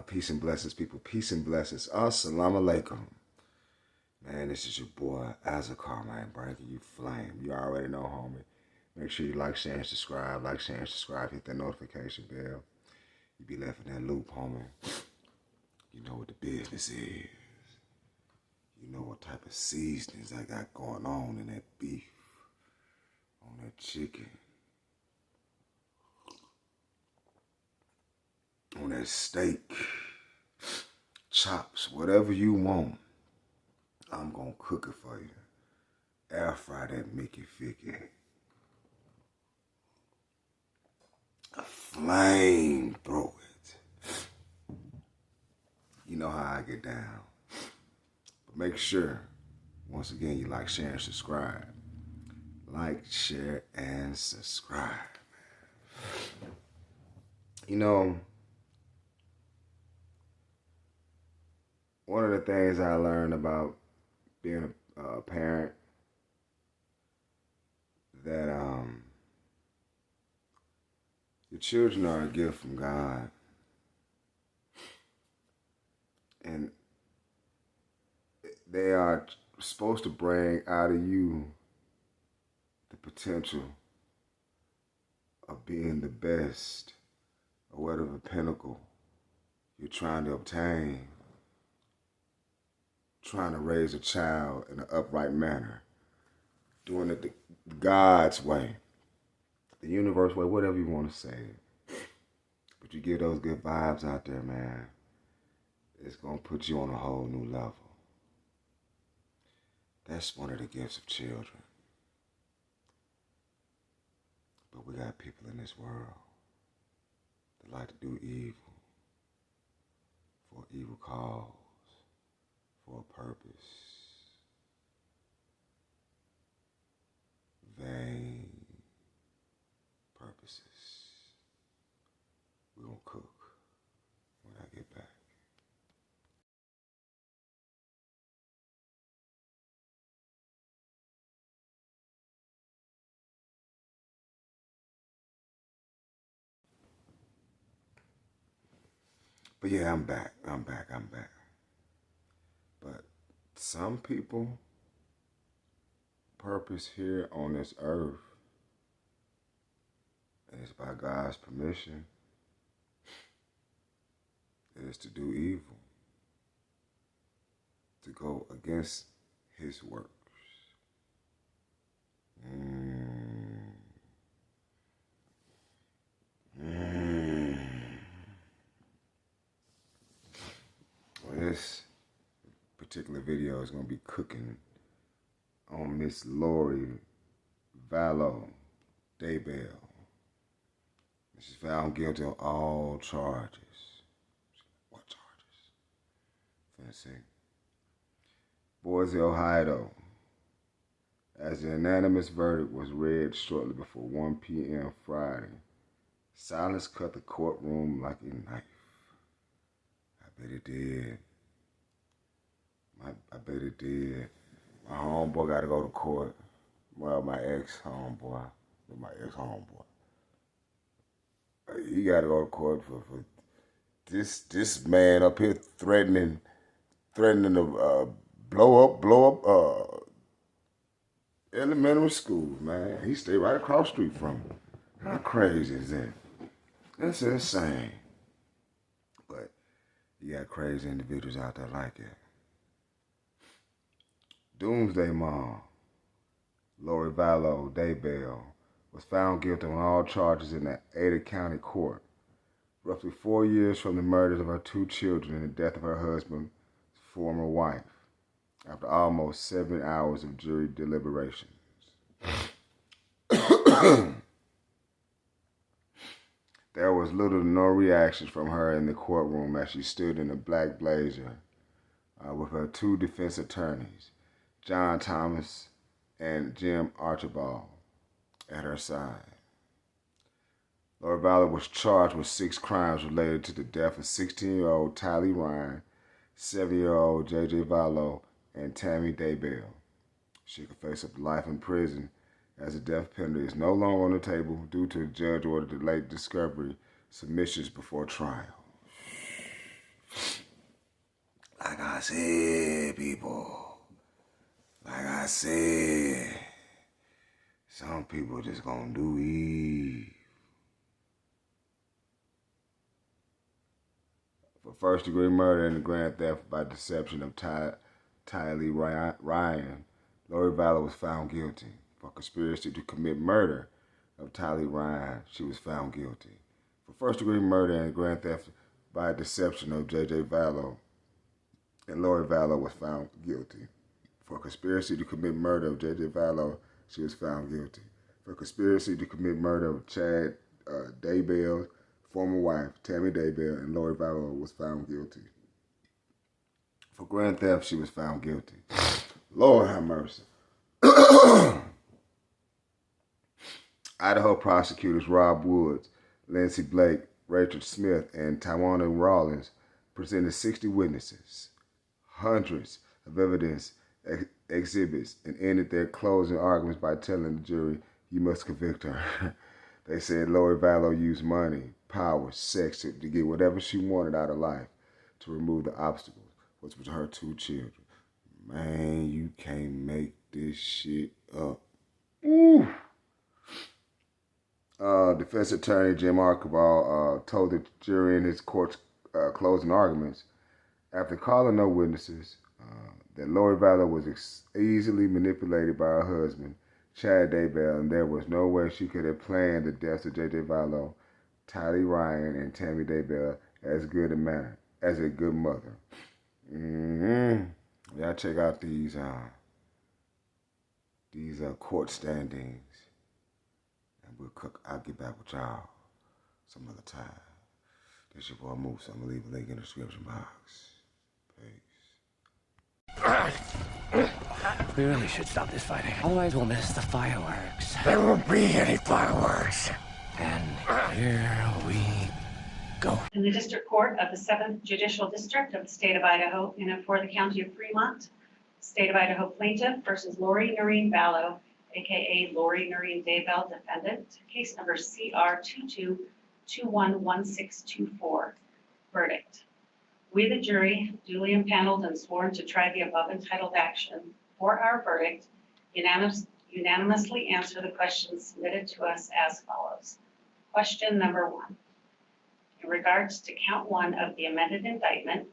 Peace and blessings, people. Peace and blessings. Assalamu alaikum. Man, this is your boy, Azakar, man, bringing you flame. You already know, homie. Make sure you like, share, and subscribe. Like, share, and subscribe. Hit that notification bell. You be left in that loop, homie. You know what the business is. You know what type of seasonings I got going on in that beef, on that chicken, on that steak, chops, whatever you want. I'm gonna cook it for you. Air fry that Mickey Ficky. Flame throw it. You know how I get down. But make sure, once again, you like, share, and subscribe. Like, share, and subscribe. You know, one of the things I learned about being a parent, that your children are a gift from God. And they are supposed to bring out of you the potential of being the best or whatever pinnacle you're trying to obtain. Trying to raise a child in an upright manner. Doing it the God's way. The universe way, whatever you want to say. But you give those good vibes out there, man. It's going to put you on a whole new level. That's one of the gifts of children. But we got people in this world that like to do evil for evil cause, for a purpose. Vain purposes. We're going to cook when I get back. But yeah, I'm back. But some people, purpose here on this earth, and it's by God's permission, is to do evil, to go against his works. Well, this particular video is going to be cooking on Miss Vallow, Daybell. She's found guilty of all charges. What charges? Finna see. Boise, Ohio. As the unanimous verdict was read shortly before 1 p.m. Friday, silence cut the courtroom like a knife. I bet it did. I bet it did. My homeboy got to go to court. Well, my ex-homeboy. He got to go to court for this man up here threatening to blow up elementary schools, man. He stayed right across the street from me. How crazy is that? That's insane. But you got crazy individuals out there like it. Doomsday Mom, Lori Vallow, Daybell, was found guilty on all charges in the Ada County Court, roughly 4 years from the murders of her 2 children and the death of her husband's former wife, after almost 7 hours of jury deliberations. There was little to no reaction from her in the courtroom as she stood in a black blazer with her 2 defense attorneys, John Thomas and Jim Archibald, at her side. Lori Vallow was charged with 6 crimes related to the death of 16-year-old Tylee Ryan, 7-year-old J.J. Vallow, and Tammy Daybell. She could face up to life in prison as the death penalty is no longer on the table due to a judge ordered delayed discovery submissions before trial. said, people, like I said, some people just gonna do Eve. For first-degree murder and grand theft by deception of Tylee Ryan, Lori Vallow was found guilty. For conspiracy to commit murder of Tylee Ryan, she was found guilty. For first-degree murder and grand theft by deception of J.J. Vallow, and Lori Vallow was found guilty. For conspiracy to commit murder of J.J. Vallow, she was found guilty. For conspiracy to commit murder of Chad Daybell's former wife, Tammy Daybell, and Lori Vallow was found guilty. For grand theft, she was found guilty. Lord have mercy. Idaho prosecutors Rob Woods, Lindsey Blake, Rachel Smith, and Tawana Rawlins presented 60 witnesses, hundreds of evidence exhibits, and ended their closing arguments by telling the jury, "You must convict her." They said Lori Vallow used money, power, sex to get whatever she wanted out of life to remove the obstacles, which was her 2 children. Man, you can't make this shit up. Ooh. Defense attorney Jim Archibald told the jury in his court's closing arguments, after calling no witnesses, that Lori Vallow was easily manipulated by her husband, Chad Daybell, and there was no way she could have planned the deaths of J.J. Vallow, Tylee Ryan, and Tammy Daybell as a good mother. Y'all check out these court standings, and I'll get back with y'all some other time. This your boy Moose. I'm gonna leave a link in the description box. Peace. We really should stop this fighting. Otherwise, we'll miss the fireworks. There won't be any fireworks. And here we go. In the District Court of the 7th Judicial District of the State of Idaho, in and for the County of Fremont, State of Idaho plaintiff versus Lori Noreen Vallow, aka Lori Noreen Daybell, defendant, case number CR 22211624. Verdict. We, the jury, duly impaneled and sworn to try the above entitled action for our verdict, unanimously answer the questions submitted to us as follows. Question number 1. In regards to count 1 of the amended indictment,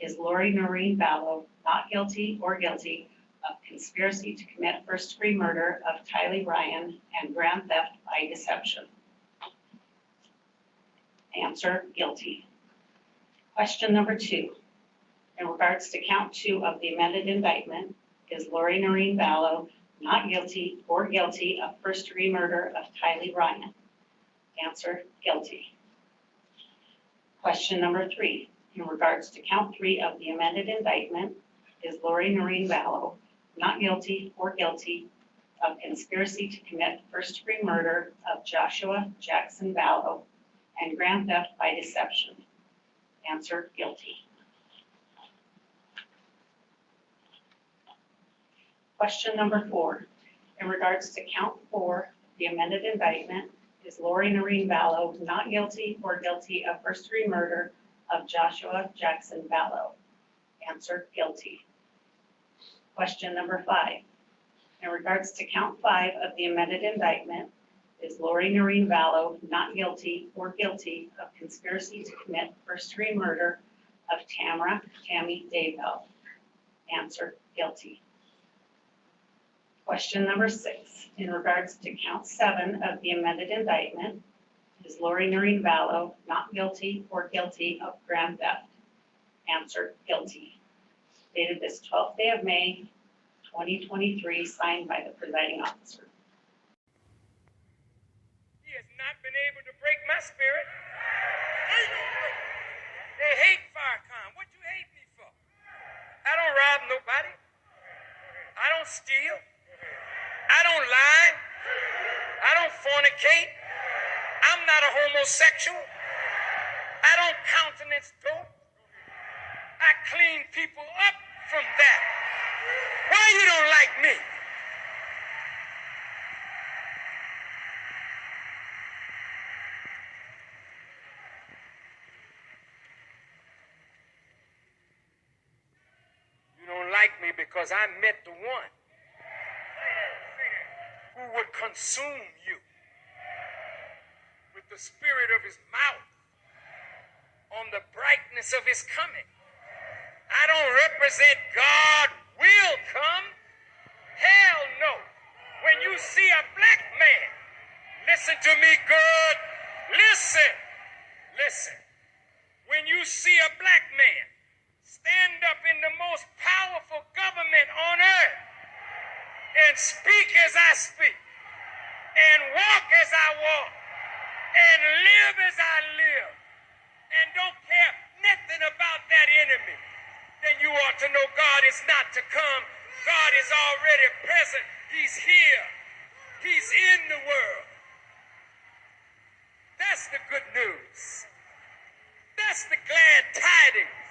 is Lori Noreen Vallow not guilty or guilty of conspiracy to commit first-degree murder of Tylee Ryan and grand theft by deception? Answer, guilty. Question number 2. In regards to count 2 of the amended indictment, is Lori Noreen Vallow not guilty or guilty of first-degree murder of Tylee Ryan? Answer, guilty. Question number 3. In regards to count 3 of the amended indictment, is Lori Noreen Vallow not guilty or guilty of conspiracy to commit first-degree murder of Joshua Jackson Vallow and grand theft by deception? Answer, guilty. Question number 4. In regards to count 4, the amended indictment, is Lori Noreen Vallow not guilty or guilty of first-degree murder of Joshua Jackson Vallow? Answer, guilty. Question number 5. In regards to count 5 of the amended indictment, is Lori Noreen Vallow not guilty or guilty of conspiracy to commit first-degree murder of Tammy Daybell? Answer, guilty. Question number 6. In regards to count 7 of the amended indictment, is Lori Noreen Vallow not guilty or guilty of grand theft? Answer, guilty. Dated this 12th day of May, 2023, signed by the presiding officer. He has not been able to break my spirit. They hate Farrakhan. What you hate me for? I don't rob nobody. I don't steal. I don't lie. I don't fornicate. I'm not a homosexual. I don't countenance dope. I clean people up from that. Why you don't like me? because I met the one who would consume you with the spirit of his mouth on the brightness of his coming. I don't represent God will come. Hell no. When you see a black man, listen to me good. Listen. Listen. When you see a black man stand up in the most powerful government on earth and speak as I speak and walk as I walk and live as I live and don't care nothing about that enemy, then you ought to know God is not to come. God is already present. He's here. He's in the world. That's the good news. That's the glad tidings.